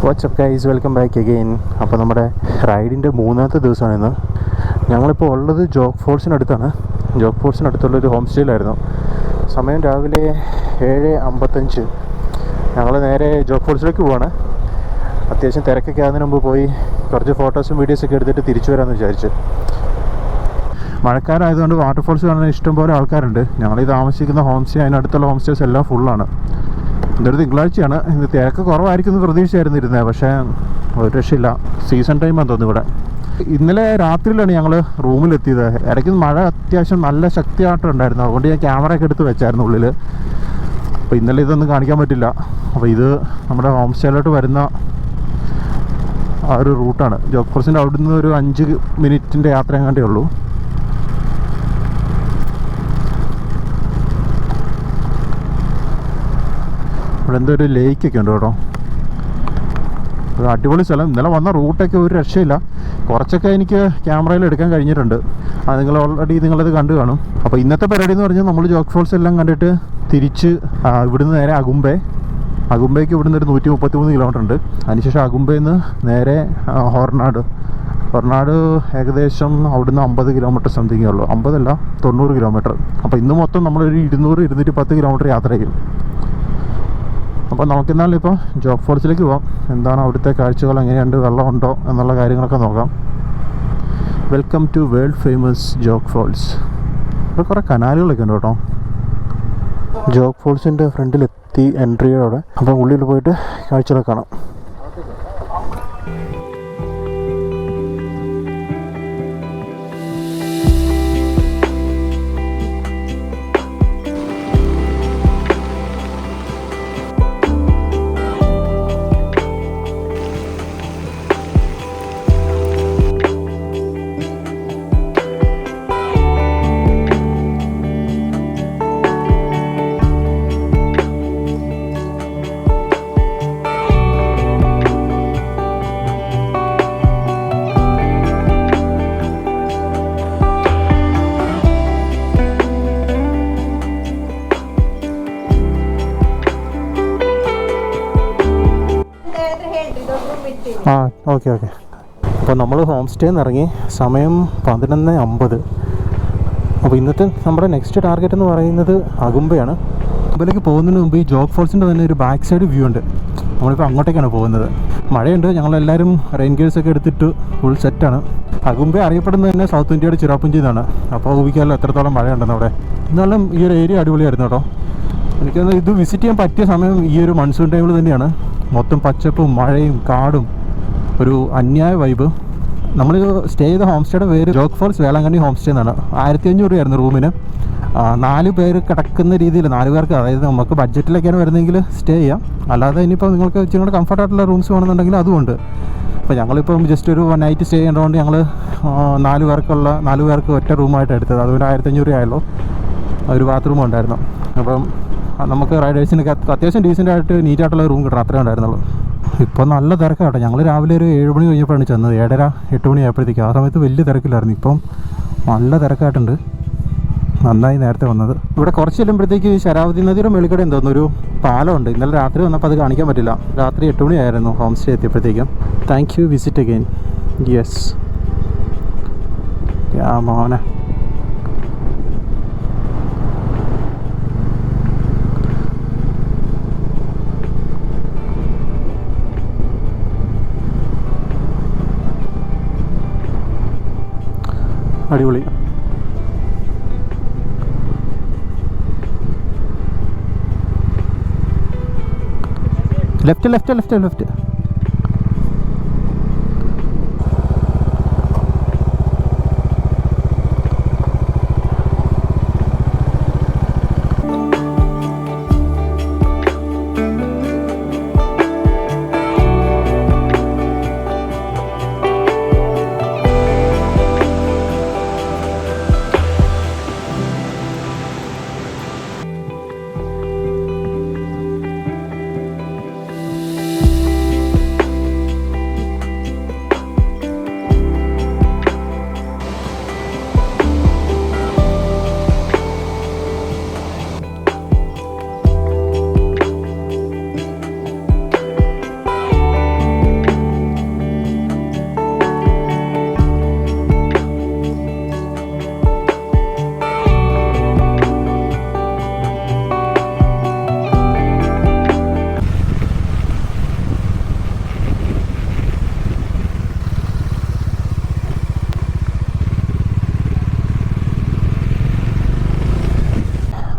WhatsApp guys, welcome back again. അപ്പോൾ നമ്മുടെ റൈഡിൻ്റെ മൂന്നാമത്തെ ദിവസമാണ് ഇന്ന്. ഞങ്ങളിപ്പോൾ ഉള്ളത് ജോഗ് ഫോൾസിനടുത്താണ്. ജോഗ് ഫോൾസിനടുത്തുള്ളൊരു ഹോം സ്റ്റേയിലായിരുന്നു. സമയം രാവിലെ 7:55. ഞങ്ങൾ നേരെ ജോഗ് ഫോൾസിലേക്ക് പോവാണ്. അത്യാവശ്യം തിരക്കൊക്കെ ആകുന്നതിന് മുമ്പ് പോയി കുറച്ച് ഫോട്ടോസും വീഡിയോസൊക്കെ എടുത്തിട്ട് തിരിച്ചു വരാമെന്ന് വിചാരിച്ചു. മഴക്കാലമായതുകൊണ്ട് വാട്ടർഫോൾസ് കാണാൻ ഇഷ്ടംപോലെ ആൾക്കാരുണ്ട്. ഞങ്ങൾ ഈ താമസിക്കുന്ന ഹോം സ്റ്റേ, അതിനടുത്തുള്ള ഹോം സ്റ്റേസ് എല്ലാം ഫുള്ളാണ്. ഇതൊരു തിങ്കളാഴ്ചയാണ്. ഇത് തിരക്ക് കുറവായിരിക്കും എന്ന് പ്രതീക്ഷയായിരുന്നു ഇരുന്നത്, പക്ഷേ ഒരു രക്ഷയില്ല. സീസൺ ടൈമാണെന്ന് തോന്നുന്നു ഇവിടെ. ഇന്നലെ രാത്രിയിലാണ് ഞങ്ങൾ റൂമിലെത്തിയത്. ഇടയ്ക്ക് മഴ അത്യാവശ്യം നല്ല ശക്തിയായിട്ട് ഉണ്ടായിരുന്നു. അതുകൊണ്ട് ഞാൻ ക്യാമറയൊക്കെ എടുത്ത് വെച്ചായിരുന്നു ഉള്ളിൽ. അപ്പോൾ ഇന്നലെ ഇതൊന്നും കാണിക്കാൻ പറ്റില്ല. അപ്പോൾ ഇത് നമ്മുടെ ഹോം സ്റ്റേയിലോട്ട് വരുന്ന ആ ഒരു റൂട്ടാണ്. ജോഗ് ഫോൾസിൻ്റെ അവിടെ നിന്ന് ഒരു 5 മിനിറ്റിൻ്റെ യാത്ര എങ്ങാണ്ടേ ഉള്ളൂ. ഇവിടെ എന്തോ ഒരു ലേക്കൊക്കെ ഉണ്ട് കേട്ടോ. ഒരു അടിപൊളി സ്ഥലം. ഇന്നലെ വന്ന റൂട്ടൊക്കെ ഒരു രക്ഷയില്ല. കുറച്ചൊക്കെ എനിക്ക് ക്യാമറയിൽ എടുക്കാൻ കഴിഞ്ഞിട്ടുണ്ട്. അത് നിങ്ങളത് കണ്ടു കാണും. അപ്പോൾ ഇന്നത്തെ പരിപാടി എന്ന് പറഞ്ഞാൽ നമ്മൾ ജോഗ് ഫോൾസ് എല്ലാം കണ്ടിട്ട് തിരിച്ച് ഇവിടുന്ന് നേരെ അഗുംബയ്ക്ക് ഇവിടുന്ന് ഒരു 133 കിലോമീറ്റർ ഉണ്ട്. അതിനുശേഷം അഗുംബയിൽ നിന്ന് നേരെ ഹൊർനാട് ഏകദേശം അവിടുന്ന് 50 കിലോമീറ്റർ സംതിങ്ങേ ഉള്ളൂ. 50 അല്ല, 90 കിലോമീറ്റർ. അപ്പോൾ ഇന്ന് മൊത്തം നമ്മളൊരു 200-210 കിലോമീറ്റർ യാത്ര ചെയ്യും. അപ്പോൾ നമുക്കെന്നാലും ഇപ്പോൾ ജോഗ് ഫോൾസിലേക്ക് പോകാം. എന്താണ് അവിടുത്തെ കാഴ്ചകൾ, എങ്ങനെയുണ്ട്, വെള്ളമുണ്ടോ എന്നുള്ള കാര്യങ്ങളൊക്കെ നോക്കാം. Welcome to world famous Jog falls. ഇവിടെ കുറേ കനാലുകളൊക്കെ ഉണ്ട് കേട്ടോ. ജോഗ് ഫോൾസിൻ്റെ ഫ്രണ്ടിലെത്തി എൻട്രിയോടെ. അപ്പോൾ ഉള്ളിൽ പോയിട്ട് കാഴ്ചകളൊക്കെ കാണാം. ഓക്കെ. അപ്പോൾ നമ്മൾ ഹോം സ്റ്റേയിൽ നിന്ന് ഇറങ്ങി. സമയം 11:50. അപ്പോൾ ഇന്നത്തെ നമ്മുടെ നെക്സ്റ്റ് ടാർഗറ്റ് എന്ന് പറയുന്നത് അഗുംബയാണ്. അഗുംബയിലേക്ക് പോകുന്നതിന് മുമ്പ് ഈ ജോഗ് ഫോൾസിൻ്റെ തന്നെ ഒരു ബാക്ക് സൈഡ് വ്യൂ ഉണ്ട്. നമ്മളിപ്പോൾ അങ്ങോട്ടേക്കാണ് പോകുന്നത്. മഴയുണ്ട്. ഞങ്ങളെല്ലാവരും റെയിൻ ഗിയേഴ്സൊക്കെ എടുത്തിട്ട് ഫുൾ സെറ്റാണ്. അഗുംബ അറിയപ്പെടുന്നത് തന്നെ സൗത്ത് ഇന്ത്യയുടെ ചിറാപ്പുഞ്ചി എന്നാണ്. അപ്പോൾ ഊഹിക്കാമല്ലോ എത്രത്തോളം മഴയുണ്ടെന്ന് അവിടെ. എന്നാലും ഈ ഒരു ഏരിയ അടിപൊളിയായിരുന്നു കേട്ടോ. എനിക്കൊന്ന് ഇത് വിസിറ്റ് ചെയ്യാൻ പറ്റിയ സമയം ഈ ഒരു മൺസൂൺ ടൈമിൽ തന്നെയാണ്. മൊത്തം പച്ചപ്പും മഴയും കാടും, ഒരു അന്യായ വൈബ്. നമ്മൾ സ്റ്റേ ചെയ്ത ഹോം സ്റ്റേയുടെ പേര് Jog falls Velankanni home stay എന്നാണ്. 1500 രൂപയായിരുന്നു റൂമിന്. 4 പേര് കിടക്കുന്ന രീതിയിൽ, 4 പേർക്ക്, അതായത് നമുക്ക് ബഡ്ജറ്റിലൊക്കെയാണ് വരുന്നതെങ്കിൽ സ്റ്റേ ചെയ്യാം. അല്ലാതെ ഇനിയിപ്പോൾ നിങ്ങൾക്ക് ഇച്ചിരി കൂടെ കംഫർട്ടായിട്ടുള്ള റൂംസ് വേണമെന്നുണ്ടെങ്കിൽ അതുമുണ്ട്. അപ്പോൾ ഞങ്ങളിപ്പം ജസ്റ്റ് ഒരു 1 നൈറ്റ് സ്റ്റേ ചെയ്യേണ്ടതുകൊണ്ട് ഞങ്ങൾ 4 പേർക്ക് ഒറ്റ റൂമായിട്ട് എടുത്തത്. അതുകൊണ്ട് 1500 രൂപയായല്ലോ. ഒരു ബാത്റൂം ഉണ്ടായിരുന്നു. അപ്പം നമുക്ക് റൈഡേഴ്സിനൊക്കെ അത്യാവശ്യം ഡീസൻ്റായിട്ട് നീറ്റായിട്ടുള്ള റൂം കിട്ടണം, അത്രേ ഉണ്ടായിരുന്നുള്ളൂ. ഇപ്പോൾ നല്ല തിരക്കാട്ടോ. ഞങ്ങൾ രാവിലെ ഒരു 7 മണി കഴിഞ്ഞപ്പോഴാണ് ചെന്നത്. 7:30-8 മണി ആയപ്പോഴത്തേക്ക്. ആ സമയത്ത് വലിയ തിരക്കില്ലായിരുന്നു. ഇപ്പം നല്ല തിരക്കായിട്ടുണ്ട്. നന്നായി നേരത്തെ വന്നത്. ഇവിടെ കുറച്ച് ചെല്ലുമ്പോഴത്തേക്ക് ശരാവതി നദിയുടെ മേളിക്കടെ തോന്നുന്നു ഒരു പാലമുണ്ട്. ഇന്നലെ രാത്രി വന്നപ്പോൾ അത് കാണിക്കാൻ പറ്റില്ല. രാത്രി 8 മണിയായിരുന്നു ഹോം സ്റ്റേ എത്തിയപ്പോഴത്തേക്കും. Thank you, visit again. Yes മോനെ. അടിപൊളി. ലെഫ്റ്റ്.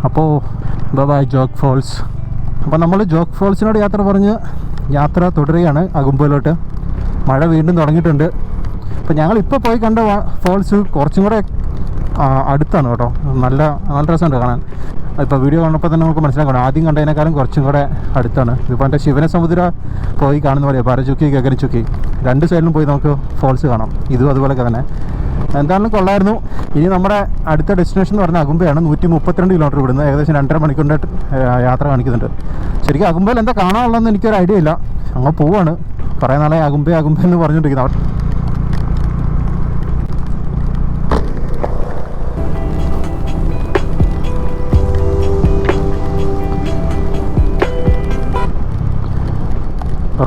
അപ്പോൾ ബൈ ജോഗ് ഫോൾസ്. അപ്പോൾ നമ്മൾ ജോഗ് ഫോൾസിനോട് യാത്ര തുടരുകയാണ് അകുംബയിലോട്ട്. മഴ വീണ്ടും തുടങ്ങിയിട്ടുണ്ട്. അപ്പോൾ ഞങ്ങളിപ്പോൾ പോയി കണ്ട ഫോൾസ് കുറച്ചും കൂടെ അടുത്താണ് കേട്ടോ. നല്ല രസമുണ്ട് കാണാൻ. ഇപ്പോൾ വീഡിയോ കാണുമ്പോൾ തന്നെ നമുക്ക് മനസ്സിലാക്കണം, ആദ്യം കണ്ടതിനേക്കാളും കുറച്ചും കൂടെ അടുത്താണ്. ഇതിപ്പോൾ എൻ്റെ ശിവനസമുദ്ര പോയി കാണുന്ന പോലെ പാരചുക്കി ഗഗനചുക്കി രണ്ട് സൈഡിലും പോയി നമുക്ക് ഫോൾസ് കാണാം. ഇതും അതുപോലെയൊക്കെ തന്നെ. എന്തായാലും കൊള്ളായിരുന്നു. ഇനി നമ്മുടെ അടുത്ത ഡെസ്റ്റിനേഷൻ എന്ന് പറഞ്ഞാൽ അകുംബയാണ്. 132 കിലോമീറ്റർ ഇവിടുന്ന് ഏകദേശം 2.5 മണിക്കൂറിൻ്റെ യാത്ര കാണിക്കുന്നുണ്ട്. ശരിക്കും അകുംബയിൽ എന്താ കാണാനുള്ളതെന്ന് എനിക്കൊരു ഐഡിയ ഇല്ല. അങ്ങ് പോവാണ്. കുറേ നാളെ അകുംബ എന്ന് പറഞ്ഞുകൊണ്ടിരിക്കുന്നത്.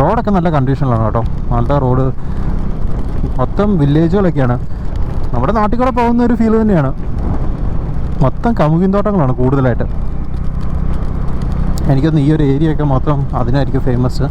റോഡൊക്കെ നല്ല കണ്ടീഷനിലാണ് കേട്ടോ. നല്ല റോഡ്, മൊത്തം വില്ലേജുകളൊക്കെയാണ്. നമ്മുടെ നാട്ടിൽ കൂടെ പോകുന്ന ഒരു ഫീൽ തന്നെയാണ്. മൊത്തം കമുകിൻ തോട്ടങ്ങളാണ് കൂടുതലായിട്ട്. എനിക്കൊന്ന് ഈ ഒരു ഏരിയയൊക്കെ മൊത്തം അതിനായിരിക്കും ഫേമസ്.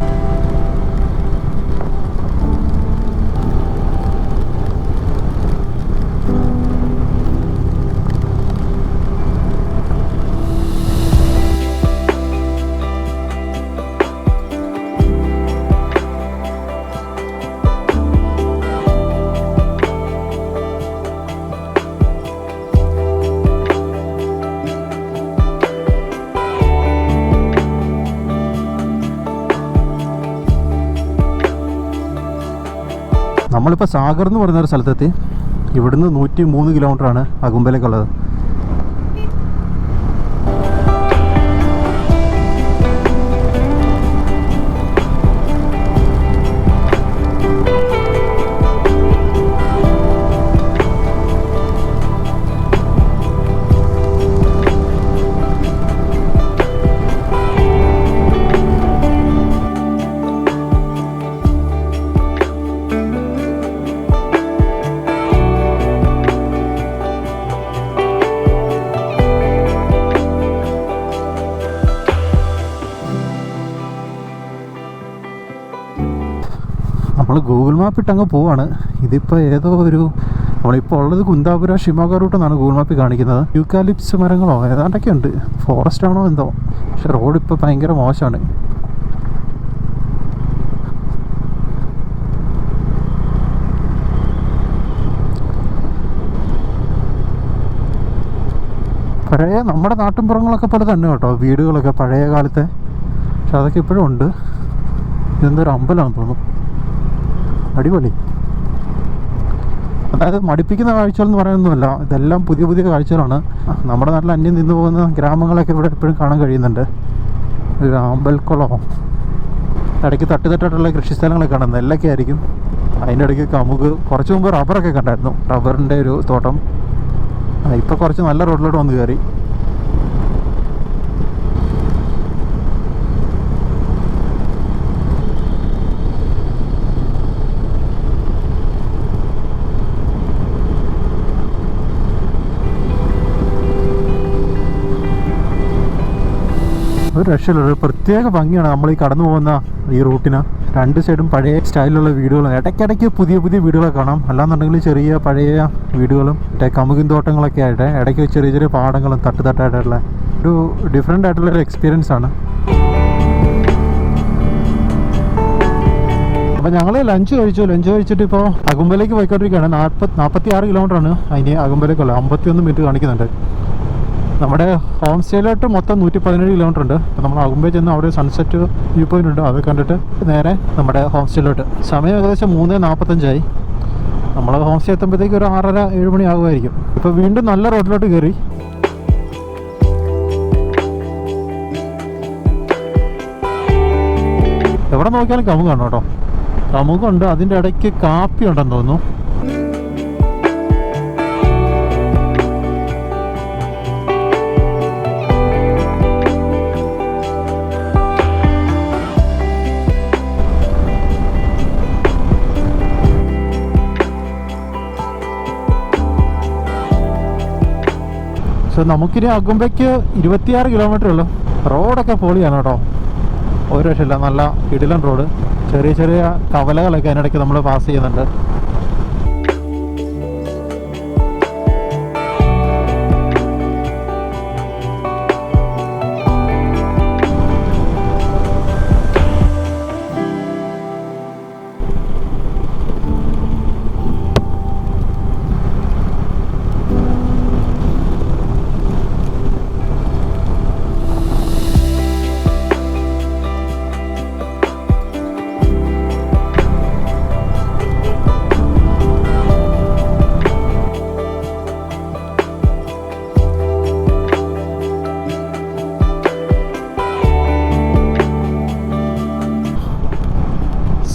നമ്മളിപ്പോൾ സാഗർ എന്ന് പറയുന്നൊരു സ്ഥലത്തെത്തി. ഇവിടുന്ന് 103 കിലോമീറ്ററാണ് അകുംബയിലേക്കുള്ളത്. നമ്മൾ ഗൂഗിൾ മാപ്പ് ഇട്ട് അങ്ങ് പോവാണ്. ഇതിപ്പോൾ ഏതോ നമ്മളിപ്പോൾ ഉള്ളത് കുന്താപുര ഷിമോഗ റൂട്ടെന്നാണ് ഗൂഗിൾ മാപ്പിൽ കാണിക്കുന്നത്. യൂക്കാലിപ്സ് മരങ്ങളോ ഏതാണ്ടൊക്കെ ഉണ്ട്. ഫോറസ്റ്റ് ആണോ എന്തോ. പക്ഷെ റോഡ് ഇപ്പോൾ ഭയങ്കര മോശമാണ്. പഴയ നമ്മുടെ നാട്ടിൻപുറങ്ങളൊക്കെ പോലെ തന്നെ കേട്ടോ വീടുകളൊക്കെ പഴയ കാലത്തെ. പക്ഷെ അതൊക്കെ ഇപ്പോഴും ഉണ്ട്. ഇതെന്തൊരു അമ്പലമാണെന്ന് തോന്നുന്നു. അടിപൊളി. അതായത് മടുപ്പിക്കുന്ന കാഴ്ചകളെന്ന് പറയാനൊന്നുമല്ല, ഇതെല്ലാം പുതിയ പുതിയ കാഴ്ചകളാണ്. നമ്മുടെ നാട്ടിൽ അന്യം നിന്ന് പോകുന്ന ഗ്രാമങ്ങളൊക്കെ ഇവിടെ എപ്പോഴും കാണാൻ കഴിയുന്നുണ്ട്. ഒരു അമ്പൽക്കുളമോ ഇടയ്ക്ക് തട്ടുതട്ടായിട്ടുള്ള കൃഷിസ്ഥലങ്ങളൊക്കെ കാണാം. നെല്ലൊക്കെ ആയിരിക്കും. അതിൻ്റെ ഇടയ്ക്ക് കമുക്. കുറച്ച് മുമ്പ് റബ്ബറൊക്കെ കണ്ടായിരുന്നു. റബ്ബറിൻ്റെ ഒരു തോട്ടം. ഇപ്പോൾ കുറച്ച് നല്ല റോഡിലോട്ട് വന്ന് കയറി. ഒരു രക്ഷയില്ല. ഒരു പ്രത്യേക ഭംഗിയാണ് നമ്മൾ ഈ കടന്നു പോകുന്ന ഈ റൂട്ടിന്. രണ്ട് സൈഡും പഴയ സ്റ്റൈലിലുള്ള വീടുകളും ഇടയ്ക്കിടയ്ക്ക് പുതിയ പുതിയ വീടുകളൊക്കെ കാണാം. അല്ലാന്നുണ്ടെങ്കിൽ ചെറിയ പഴയ വീടുകളും കമുകിൻ തോട്ടങ്ങളൊക്കെ ആയിട്ട് ഇടയ്ക്ക് ചെറിയ ചെറിയ പാടങ്ങളും തട്ടുതട്ടായിട്ടുള്ള ഒരു ഡിഫറെൻ്റ് ആയിട്ടുള്ളൊരു എക്സ്പീരിയൻസ് ആണ്. അപ്പോൾ ഞങ്ങൾ ലഞ്ച് കഴിച്ചിട്ട് ഇപ്പോൾ അകുംബയിലേക്ക് പോയിക്കൊണ്ടിരിക്കുകയാണ്. 46 കിലോമീറ്ററാണ് അതിന് അകുംബയിലേക്കുള്ളത്. 51 മിനിറ്റ് കാണിക്കുന്നുണ്ട്. നമ്മുടെ ഹോം സ്റ്റേയിലോട്ട് മൊത്തം 117 കിലോമീറ്റർ ഉണ്ട്. അപ്പോൾ നമ്മൾ അകുംബയിൽ ചെന്ന് അവിടെ സൺസെറ്റ് വ്യൂ പോയിന്റ് ഉണ്ട്. അത് കണ്ടിട്ട് നേരെ നമ്മുടെ ഹോം സ്റ്റേയിലോട്ട്. സമയം ഏകദേശം 3:45 നമ്മൾ ഹോം സ്റ്റേ എത്തുമ്പോഴത്തേക്ക് ഒരു 6:30-7 മണി ആകുമായിരിക്കും. ഇപ്പോൾ വീണ്ടും നല്ല റോഡിലോട്ട് കയറി. എവിടെ നോക്കിയാലും കമുകാണ് കേട്ടോ. കമുകുണ്ട്. അതിൻ്റെ ഇടയ്ക്ക് കാപ്പി ഉണ്ടെന്ന് തോന്നുന്നു. സോ നമുക്കിനി അകുംബയ്ക്ക് 26 കിലോമീറ്റർ ഉള്ളൂ. റോഡൊക്കെ പൊളിയാണ് കേട്ടോ. ഒരു രക്ഷയില്ല. നല്ല കിടിലൻ റോഡ്. ചെറിയ ചെറിയ കവലകളൊക്കെ അതിനിടയ്ക്ക് നമ്മൾ പാസ് ചെയ്യുന്നുണ്ട്.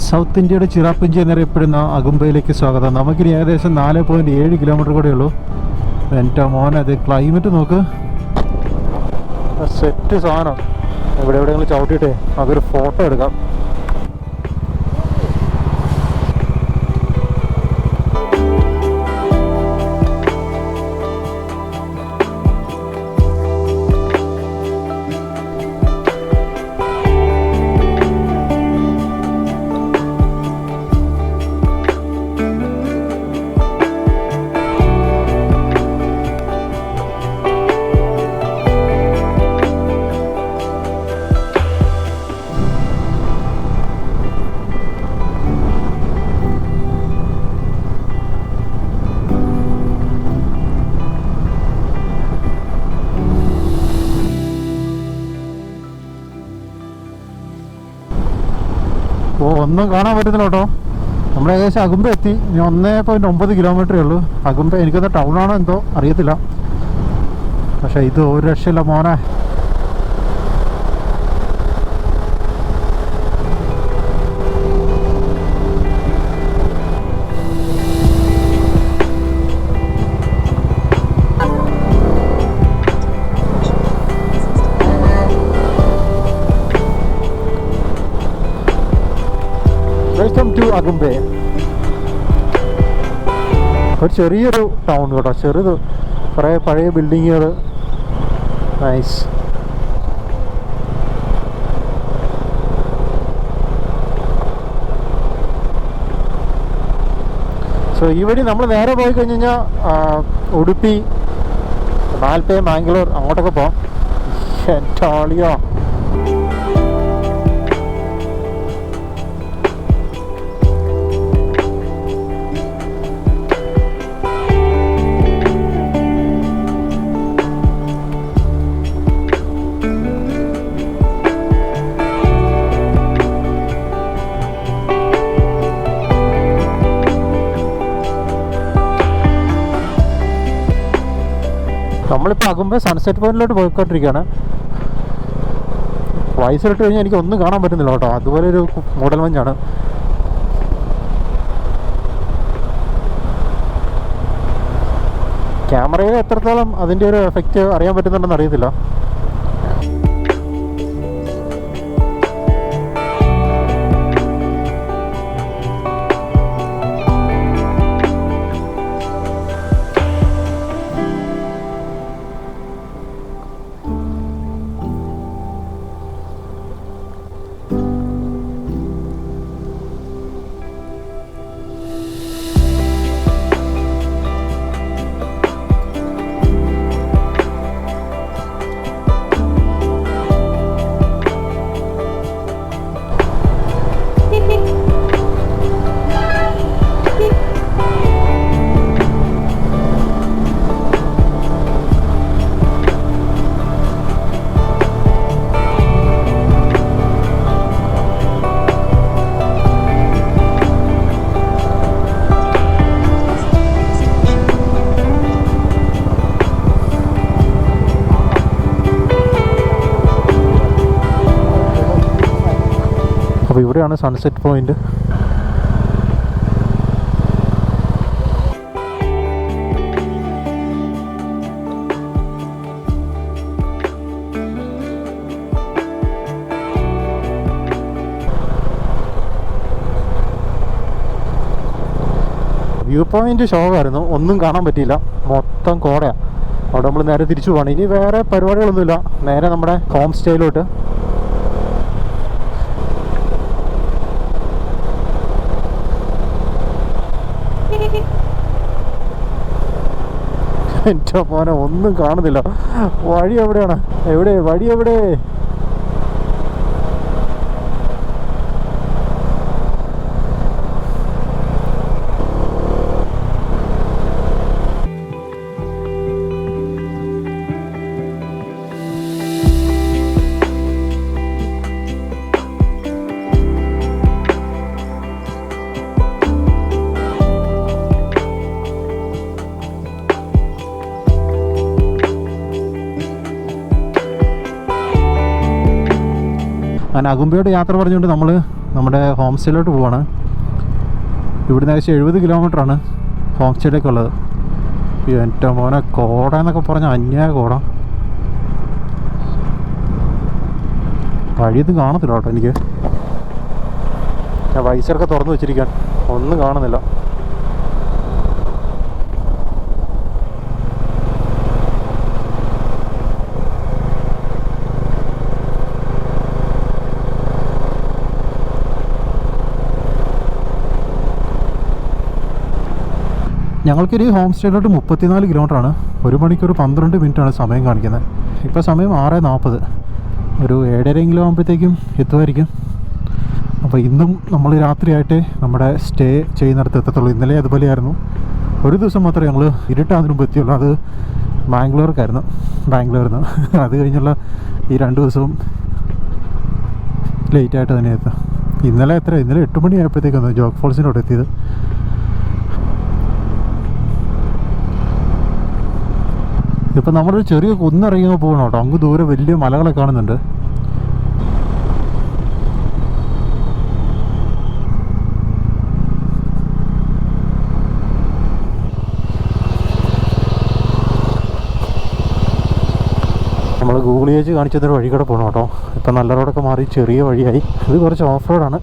സൗത്ത് ഇന്ത്യയുടെ ചിറാപ്പുഞ്ചി എന്നറിയപ്പെടുന്ന അഗുംബയിലേക്ക് സ്വാഗതം. നമുക്കിനി ഏകദേശം 4.7 കിലോമീറ്റർ കൂടെ ഉള്ളൂ. എൻ്റെ മോനെ, അത് ക്ലൈമറ്റ് നോക്ക്, സെറ്റ് സാധനം. ഇവിടെ എവിടെയെങ്കിലും ചവിട്ടിയിട്ടേ നമുക്കൊരു ഫോട്ടോ എടുക്കാം. ഒന്നും കാണാൻ പറ്റുന്നില്ല കേട്ടോ. നമ്മൾ ഏകദേശം അഗുംബ എത്തി. ഇനി 1.9 കിലോമീറ്ററേ ഉള്ളൂ. അഗുംബ എനിക്കൊന്ന് ടൗണാണോ എന്തോ അറിയത്തില്ല, പക്ഷേ ഇത് ഒരു രക്ഷയില്ല മോനെ. Welcome to Agumbe. ഒരു ചെറിയൊരു ടൗൺ കേട്ടോ, ചെറുത്, കുറേ പഴയ ബിൽഡിങ്ങുകൾ. നൈസ്. സോ ഈ വഴി നമ്മൾ നേരെ പോയി കഴിഞ്ഞ് കഴിഞ്ഞാൽ ഉടുപ്പി, മാൽപ്പേ, മാംഗ്ലൂർ അങ്ങോട്ടൊക്കെ പോകാം. എൻ്റെ ആളിയോ. നമ്മളിപ്പോൾ അഗുംബെ സൺസെറ്റ് പോയിന്റിലോട്ട് പോയിക്കൊണ്ടിരിക്കുകയാണ്. വയസ്സിലിട്ട് കഴിഞ്ഞാൽ എനിക്ക് ഒന്നും കാണാൻ പറ്റുന്നില്ല കേട്ടോ, അതുപോലെ ഒരു മൂടൽ മഞ്ഞാണ്. ക്യാമറയിൽ എത്രത്തോളം അതിൻ്റെ ഒരു എഫക്റ്റ് അറിയാൻ പറ്റുന്നുണ്ടെന്ന് അറിയത്തില്ല. അപ്പോൾ ഇവിടെയാണ് സൺസെറ്റ് പോയിന്റ്. വ്യൂ പോയിന്റ് ഷോകായിരുന്നു, ഒന്നും കാണാൻ പറ്റിയില്ല, മൊത്തം കോടയാണ്. അവിടെ നമ്മൾ നേരെ തിരിച്ചു പോകണം. ഇനി വേറെ പരിപാടികളൊന്നുമില്ല, നേരെ നമ്മുടെ ഹോം സ്റ്റേയിലോട്ട്. എൻ്റെ മോനെ, ഒന്നും കാണുന്നില്ല. വഴി എവിടെയാണ്? എവിടെ വഴി? എവിടെ? അങ്ങനെ അഗുംബയോട് യാത്ര പറഞ്ഞുകൊണ്ട് നമ്മൾ നമ്മുടെ ഹോം സ്റ്റേയിലോട്ട് പോവാണ്. ഇവിടുന്ന് ഏകദേശം 70 കിലോമീറ്ററാണ് ഹോം സ്റ്റേയിലേക്കുള്ളത്. എൻ്റെ മോനെ, കോട എന്നൊക്കെ പറഞ്ഞാൽ അന്യായ കോട. വഴിയൊന്നും കാണത്തില്ല കേട്ടോ എനിക്ക്. ഞാൻ വൈസറൊക്കെ തുറന്നു വെച്ചിരിക്കാൻ ഒന്നും കാണുന്നില്ല. ഞങ്ങൾക്കൊരു ഹോം സ്റ്റേയിലോട്ട് 34 കിലോമീറ്ററാണ്. 1 മണിക്കൂർ 12 മിനിറ്റാണ് സമയം കാണിക്കുന്നത്. ഇപ്പോൾ സമയം 6:40. ഒരു 7:30 ആകുമ്പോഴത്തേക്കും എത്തുമായിരിക്കും. അപ്പോൾ ഇന്നും നമ്മൾ രാത്രിയായിട്ട് നമ്മുടെ സ്റ്റേ ചെയ്യുന്നിടത്ത് എത്തത്തുള്ളൂ. ഇന്നലെ അതുപോലെയായിരുന്നു. ഒരു ദിവസം മാത്രമേ ഞങ്ങൾ ഇരുട്ടാതിന് മുമ്പ് എത്തിയുള്ളൂ. അത് ബാംഗ്ലൂരിൽ നിന്ന്. അത് കഴിഞ്ഞുള്ള ഈ 2 ദിവസവും ലേറ്റായിട്ട് തന്നെ എത്തുക. ഇന്നലെ 8 മണി ആയപ്പോഴത്തേക്കാണ് ജോഗ് ഫോൾസിനോട് എത്തിയത്. ഇപ്പം നമ്മളൊരു ചെറിയ കുന്നിറങ്ങിയപ്പോൾ പോകണം കേട്ടോ. അങ്ങ് ദൂരെ വലിയ മലകളെ കാണുന്നുണ്ട്. നമ്മൾ ഗൂഗിൾ ചേച്ചി കാണിച്ചതൊരു വഴി കൂടെ പോകണം കേട്ടോ. ഇപ്പം നല്ല റോഡൊക്കെ മാറി ചെറിയ വഴിയായി. ഇത് കുറച്ച് ഓഫ് റോഡാണ്.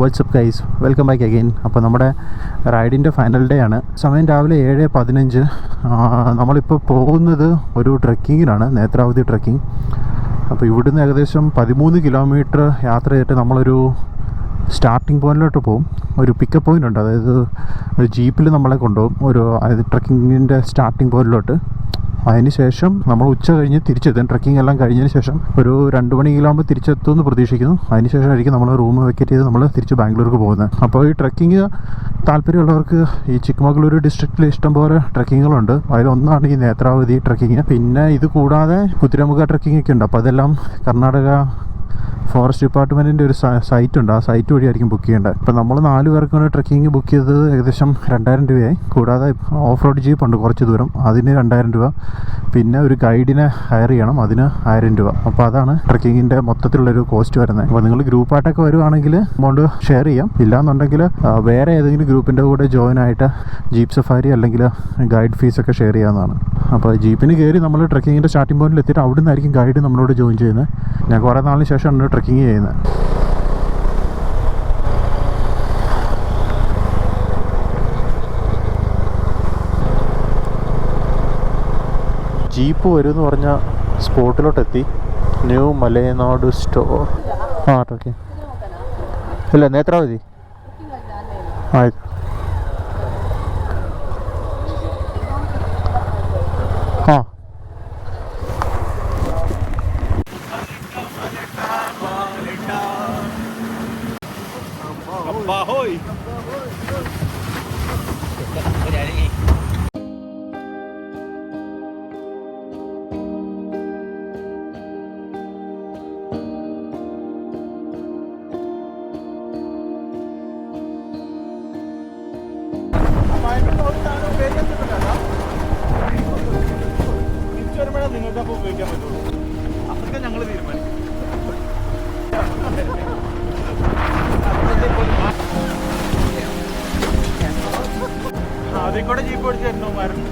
WhatsApp guys, welcome back again. അപ്പോൾ നമ്മുടെ റൈഡിൻ്റെ ഫൈനൽ ഡേ ആണ്. സമയം രാവിലെ 7:15. നമ്മളിപ്പോൾ പോകുന്നത് ഒരു ട്രെക്കിങ്ങിനാണ്, നേത്രാവതി ട്രെക്കിംഗ്. അപ്പോൾ ഇവിടുന്ന് ഏകദേശം 13 കിലോമീറ്റർ യാത്ര ചെയ്തിട്ട് നമ്മളൊരു സ്റ്റാർട്ടിംഗ് പോയിൻറ്റിലോട്ട് പോകും. ഒരു പിക്കപ്പ് പോയിൻ്റ് ഉണ്ട്, അതായത് ഒരു ജീപ്പിൽ നമ്മളെ കൊണ്ടുപോകും അതായത് ട്രെക്കിങ്ങിൻ്റെ സ്റ്റാർട്ടിംഗ് പോയിൻറ്റിലോട്ട്. അതിന് ശേഷം നമ്മൾ ഉച്ച കഴിഞ്ഞ് തിരിച്ചെത്തും. ട്രെക്കിംഗ് എല്ലാം കഴിഞ്ഞതിന് ശേഷം ഒരു 2 മണിയാകുമ്പോൾ തിരിച്ചെത്തുമെന്ന് പ്രതീക്ഷിക്കുന്നു. അതിന് ശേഷമായിരിക്കും നമ്മൾ റൂം വെക്കേറ്റ് ചെയ്ത് നമ്മൾ തിരിച്ച് ബാംഗ്ലൂർക്ക് പോകുന്നത്. അപ്പോൾ ഈ ട്രെക്കിങ് താല്പര്യമുള്ളവർക്ക് ഈ ചിക്കമംഗളൂരു ഡിസ്ട്രിക്റ്റിൽ ഇഷ്ടംപോലെ ട്രെക്കിങ്ങുകളുണ്ട്. അതിലൊന്നാണ് ഈ നേത്രാവതി ട്രെക്കിങ്. പിന്നെ ഇത് കൂടാതെ കുതിരമുഖ ട്രെക്കിംഗ് ഒക്കെ ഉണ്ട്. അപ്പോൾ അതെല്ലാം കർണാടക ഫോറസ്റ്റ് ഡിപ്പാർട്ട്മെൻറ്റിൻ്റെ ഒരു സൈറ്റ് ഉണ്ട്. ആ സൈറ്റ് വഴിയായിരിക്കും ബുക്ക് ചെയ്യേണ്ടത്. ഇപ്പോൾ നമ്മൾ 4 പേർക്ക് വേണ്ടി ട്രെക്കിങ് ബുക്ക് ചെയ്തത് ഏകദേശം 2000 രൂപയായി. കൂടാതെ ഓഫ് റോഡ് ജീപ്പ് ഉണ്ട് കുറച്ച് ദൂരം, അതിന് 2000 രൂപ. പിന്നെ ഒരു ഗൈഡിനെ ഹയർ ചെയ്യണം, അതിന് 1000 രൂപ. അപ്പോൾ അതാണ് ട്രെക്കിങ്ങിൻ്റെ മൊത്തത്തിലുള്ളൊരു കോസ്റ്റ് വരുന്നത്. അപ്പോൾ നിങ്ങൾ ഗ്രൂപ്പായിട്ടൊക്കെ വരുവാണെങ്കിൽ എമൗണ്ട് ഷെയർ ചെയ്യാം. ഇല്ലാന്നുണ്ടെങ്കിൽ വേറെ ഏതെങ്കിലും ഗ്രൂപ്പിൻ്റെ കൂടെ ജോയിൻ ആയിട്ട് ജീപ്പ് സഫാരി അല്ലെങ്കിൽ ഗൈഡ് ഫീസൊക്കെ ഷെയർ ചെയ്യാവുന്നതാണ്. അപ്പോൾ ജീപ്പിന് കയറി നമ്മൾ ട്രെക്കിങ്ങിൻ്റെ സ്റ്റാർട്ടിംഗ് പോയിന്റിൽ എത്തിയിട്ട് അവിടെ നിന്നായിരിക്കും ഗൈഡ് നമ്മളോട് ജോയിൻ ചെയ്യുന്നത്. ഞാൻ കുറേ നാളിന് ശേഷമാണ് ട്രെക്കിങ് ചെയ്യുന്നത്. ജീപ്പ് വരും എന്ന് പറഞ്ഞാൽ സ്പോട്ടിലോട്ടെത്തി. New Malayanad store. ഓക്കെ, ഇല്ല നേത്രാവതി ആയിരം. ആ Bahoy! നിങ്ങൾക്കപ്പോൾ ഉപയോഗിക്കാൻ പറ്റുള്ളൂ. അതൊക്കെ ഞങ്ങൾ തീരുമാനിക്കും. അതിൽ കൂടെ ജീപ്പ് ഓടിച്ച് തരുന്നവന്മാരുണ്ട്.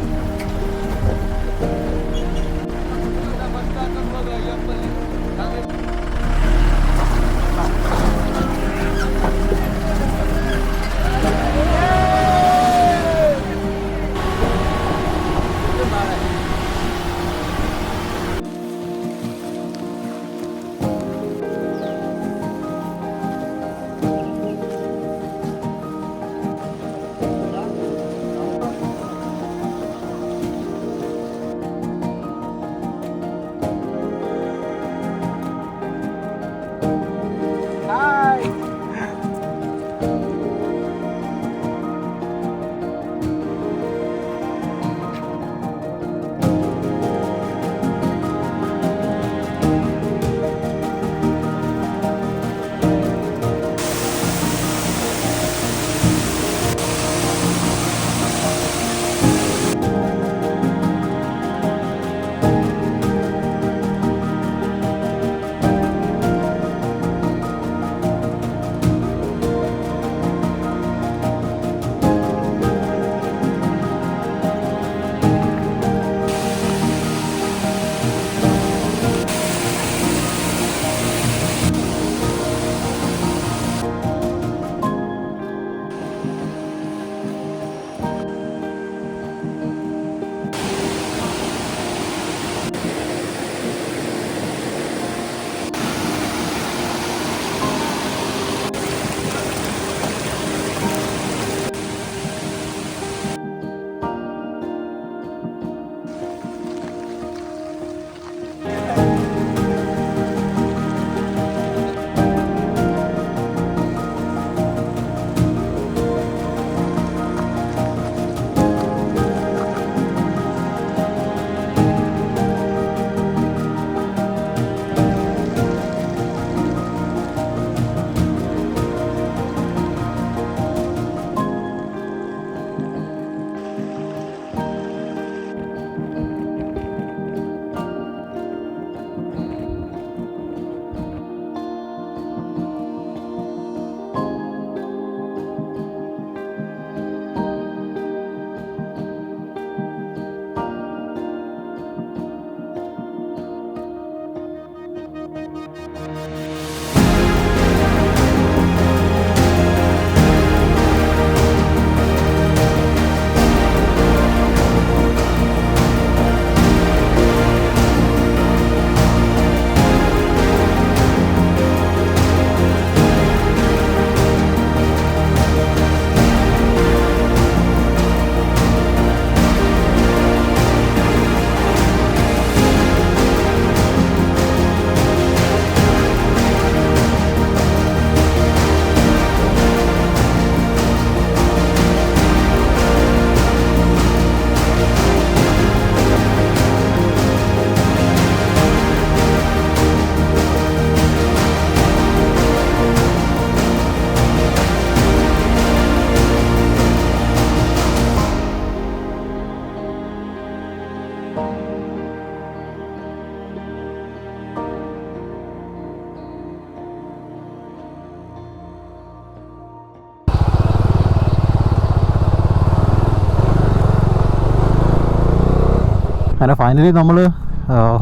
അങ്ങനെ ഫൈനലി നമ്മൾ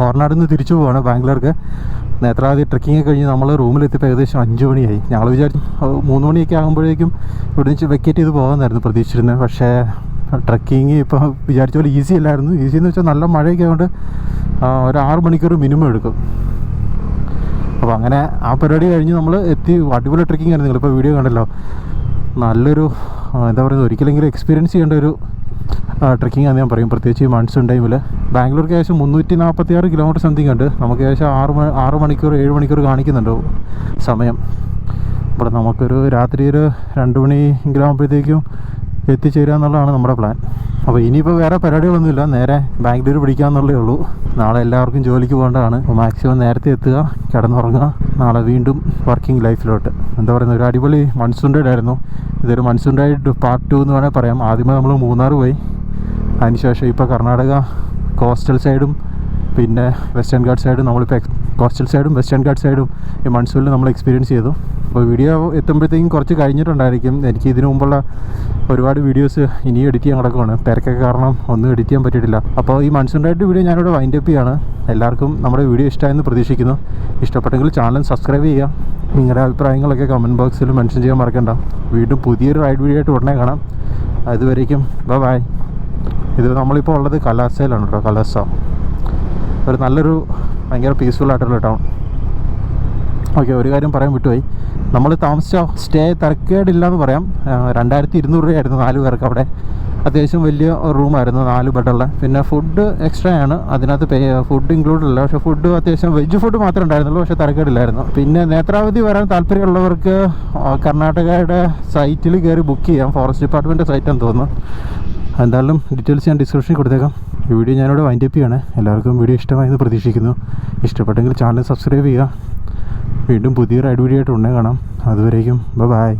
ഹോർനാടിൽ നിന്ന് തിരിച്ചു പോവാണ് ബാംഗ്ലൂർക്ക്. നേത്രാവതി ട്രക്കിങ് കഴിഞ്ഞ് നമ്മൾ റൂമിലെത്തിയപ്പോൾ ഏകദേശം 5 മണിയായി. ഞങ്ങൾ വിചാരിച്ചു 3 മണിയൊക്കെ ആകുമ്പോഴേക്കും ഇവിടെ നിന്ന് വെക്കേറ്റ് ചെയ്ത് പോകാമെന്നായിരുന്നു പ്രതീക്ഷിച്ചിരുന്നത്. പക്ഷേ ട്രക്കിങ് ഇപ്പോൾ വിചാരിച്ച പോലെ ഈസി അല്ലായിരുന്നു. ഈസി എന്ന് വെച്ചാൽ നല്ല മഴയൊക്കെ ആയതുകൊണ്ട് ഒരു 6 മണിക്കൂർ മിനിമം എടുക്കും. അപ്പോൾ അങ്ങനെ ആ പരിപാടി കഴിഞ്ഞ് നമ്മൾ എത്തി. അടിപൊളി ട്രക്കിംഗ് ആയിരുന്നു. നിങ്ങളിപ്പോൾ വീഡിയോ കണ്ടല്ലോ. നല്ലൊരു എന്താ പറയുന്നത്, ഒരിക്കലെങ്കിലും എക്സ്പീരിയൻസ് ചെയ്യേണ്ട ഒരു ട്രക്കിംഗ് ആണെന്ന് ഞാൻ പറയും. പ്രത്യേകിച്ച് ഈ മൺസൂൺ ടൈമിൽ ബാംഗ്ലൂർക്ക് ഏകദേശം 346 കിലോമീറ്റർ സംതിങ് ഉണ്ട്. നമുക്ക് ഏകദേശം 6 മണിക്കൂർ 7 മണിക്കൂർ കാണിക്കുന്നുണ്ടോ സമയം. ഇവിടെ നമുക്കൊരു രാത്രി ഒരു 2 മണിയെങ്കിലും ആകുമ്പോഴത്തേക്കും എത്തിച്ചേരുക എന്നുള്ളതാണ് നമ്മുടെ പ്ലാൻ. അപ്പോൾ ഇനിയിപ്പോൾ വേറെ പരിപാടികളൊന്നുമില്ല, നേരെ ബാംഗ്ലൂർ പിടിക്കാമെന്നുള്ളേ ഉള്ളൂ. നാളെ എല്ലാവർക്കും ജോലിക്ക് പോകേണ്ടതാണ്. അപ്പോൾ മാക്സിമം നേരത്തെ എത്തുക, കിടന്നുറങ്ങുക, നാളെ വീണ്ടും വർക്കിംഗ് ലൈഫിലോട്ട്. എന്താ പറയുന്നത്, ഒരു അടിപൊളി മൺസൂൺ റൈഡ് ആയിരുന്നു. ഇതൊരു മൺസൂൺ റൈഡ് പാർട്ട് 2 എന്ന് വേണമെങ്കിൽ പറയാം. ആദ്യമേ നമ്മൾ മൂന്നാർ പോയി, അതിനുശേഷം ഇപ്പോൾ കർണാടക കോസ്റ്റൽ സൈഡും പിന്നെ വെസ്റ്റേൺ ഗാർഡ് സൈഡും നമ്മളിപ്പോൾ കോസ്റ്റൽ സൈഡും വെസ്റ്റേൺ ഗാർഡ് സൈഡും ഈ മൺസൂണിൽ നമ്മൾ എക്സ്പീരിയൻസ് ചെയ്തു. അപ്പോൾ വീഡിയോ എത്തുമ്പോഴത്തേക്കും കുറച്ച് കഴിഞ്ഞിട്ടുണ്ടായിരിക്കും. എനിക്ക് ഇതിനു മുമ്പുള്ള ഒരുപാട് വീഡിയോസ് ഇനിയും എഡിറ്റ് ചെയ്യാൻ കിടക്കുവാണ്. തിരക്കൊക്കെ കാരണം ഒന്നും എഡിറ്റ് ചെയ്യാൻ പറ്റിയിട്ടില്ല. അപ്പോൾ ഈ മൺസൂൺ റൈഡ് വീഡിയോ ഞാനിവിടെ വൈൻഡ് അപ്പ് ചെയ്യാണ്. എല്ലാവർക്കും നമ്മുടെ വീഡിയോ ഇഷ്ടമായെന്ന് പ്രതീക്ഷിക്കുന്നു. ഇഷ്ടപ്പെട്ടെങ്കിൽ ചാനൽ സബ്സ്ക്രൈബ് ചെയ്യുക. നിങ്ങളുടെ അഭിപ്രായങ്ങളൊക്കെ കമൻറ്റ് ബോക്സിൽ മെൻഷൻ ചെയ്യാൻ മറക്കണ്ട. വീണ്ടും പുതിയൊരു റൈഡ് വീഡിയോ ആയിട്ട് ഉടനെ കാണാം. അതുവരേക്കും ബൈ. ഇത് നമ്മളിപ്പോൾ ഉള്ളത് കലാസയിലാണ് കേട്ടോ. കലാസ ഒരു നല്ലൊരു ഭയങ്കര പീസ്ഫുൾ ആയിട്ടുള്ള ടൗൺ. ഓക്കെ, ഒരു കാര്യം പറയാൻ വിട്ടുപോയി. നമ്മൾ താമസിച്ച സ്റ്റേ തരക്കേടില്ല എന്ന് പറയാം. 2200 രൂപയായിരുന്നു 4 പേർക്ക്. അവിടെ അത്യാവശ്യം വലിയ റൂമായിരുന്നു, 4 ബെഡുള്ള. പിന്നെ ഫുഡ് എക്സ്ട്രാ ആണ്, അതിനകത്ത് ഫുഡ് ഇൻക്ലൂഡ് അല്ല. പക്ഷേ ഫുഡ് അത്യാവശ്യം വെജ് ഫുഡ് മാത്രമേ ഉണ്ടായിരുന്നുള്ളൂ. പക്ഷേ തരക്കേടില്ലായിരുന്നു. പിന്നെ നേത്രാവതി വരാൻ താല്പര്യമുള്ളവർക്ക് കർണാടകയുടെ സൈറ്റിൽ കയറി ബുക്ക് ചെയ്യാം. ഫോറസ്റ്റ് ഡിപ്പാർട്ട്മെൻറ്റ് സൈറ്റാണെന്ന് തോന്നുന്നു. എന്തായാലും ഡീറ്റെയിൽസ് ഞാൻ ഡിസ്ക്രിപ്ഷനിൽ കൊടുത്തേക്കാം. ഈ വീഡിയോ ഞാനിവിടെ വൈൻഡ് അപ്പ് ചെയ്യാണ്. എല്ലാവർക്കും വീഡിയോ ഇഷ്ടമായെന്ന് പ്രതീക്ഷിക്കുന്നു. ഇഷ്ടപ്പെട്ടെങ്കിൽ ചാനൽ സബ്സ്ക്രൈബ് ചെയ്യുക. വീണ്ടും പുതിയ റൈഡ് വീഡിയോ ആയിട്ട് ഉടനെ കാണാം. അതുവരേക്കും ബൈ.